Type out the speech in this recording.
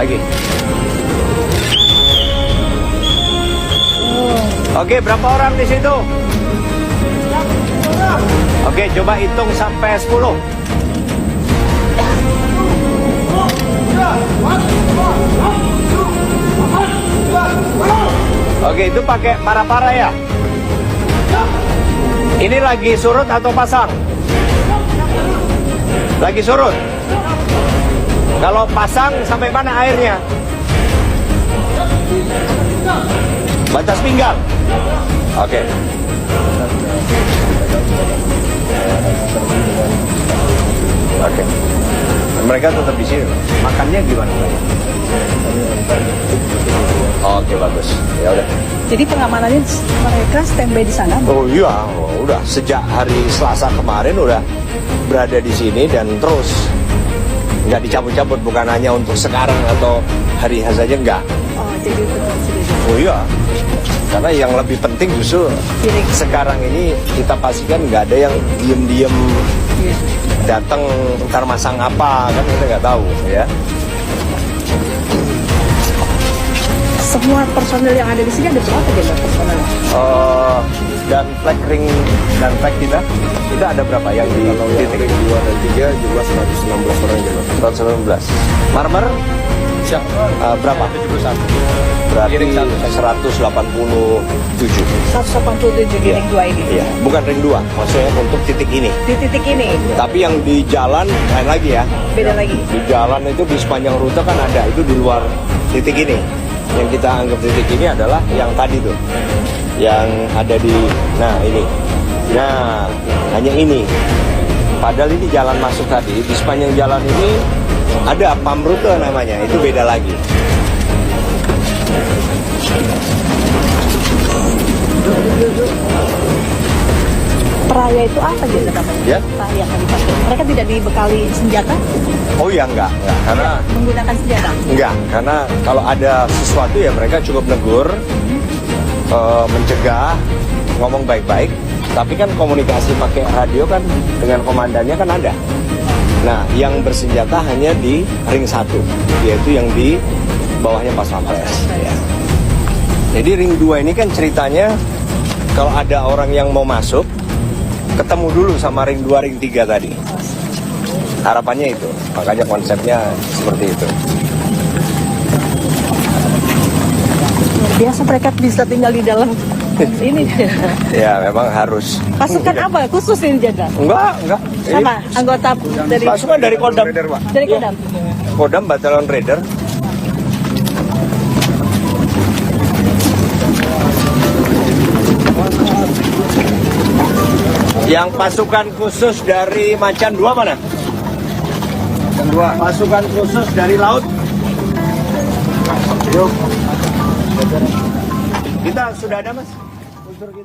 lagi. Oke, berapa orang di situ? Oke, coba hitung sampai 10. Oke, itu pakai para-para ya? Ini lagi surut atau pasang? Lagi surut. Kalau pasang sampai mana airnya? Batas pinggang. Oke. Oke. Mereka tetap di sini. Makannya gimana? Oke, bagus. Ya udah. Jadi pengamanannya mereka standby di sana? Oh iya, udah sejak hari Selasa kemarin udah berada di sini dan terus nggak dicabut-cabut, bukan hanya untuk sekarang atau hari H saja, enggak. Oh, jadi betul sudah. Oh iya, karena yang lebih penting justru sekarang ini kita pastikan nggak ada yang diem-diem datang ntar masang apa, kan kita nggak tahu ya. Semua personel yang ada di sini ada berapa jumlah personelnya? Dan flag ring dan flag kita ada berapa yang di titik 2 dan 3 jumlah 116 orang jumlah 119. Marmer berapa? 71. Berarti 187. 187 di ring 2 ini? Iya, bukan ring 2, maksudnya untuk titik ini. Di titik ini? Tapi yang di jalan lain lagi ya. Beda lagi? Di jalan itu di sepanjang rute kan ada, itu di luar titik ini. Yang kita anggap titik ini adalah yang tadi tuh, yang ada di, nah ini, nah hanya ini. Padahal ini jalan masuk tadi, di sepanjang jalan ini ada pam rute namanya, itu beda lagi. Peraya itu apa gitu namanya? Ya? Peraya yang dipakai. Mereka tidak dibekali senjata? Oh iya, enggak, karena menggunakan senjata? Enggak, karena kalau ada sesuatu ya mereka cukup negur, mencegah, ngomong baik-baik. Tapi kan komunikasi pakai radio kan dengan komandannya kan ada. Nah, yang bersenjata hanya di ring 1, yaitu yang di bawahnya Pas Pampres. Ya. Jadi ring 2 ini kan ceritanya kalau ada orang yang mau masuk, ketemu dulu sama ring 2, ring 3 tadi. Harapannya itu, makanya konsepnya seperti itu. Biasa mereka bisa tinggal di dalam ini. Ya, memang harus. Pasukan apa? Khusus ini Jenderal? Enggak. Sama, anggota dari Pasukan dari Kodam. Dari Kodam. Kodam Batalion Raider. Yang pasukan khusus dari Macan 2 mana? Pasukan khusus dari laut. Yuk. Kita sudah ada, Mas. Unsur kita.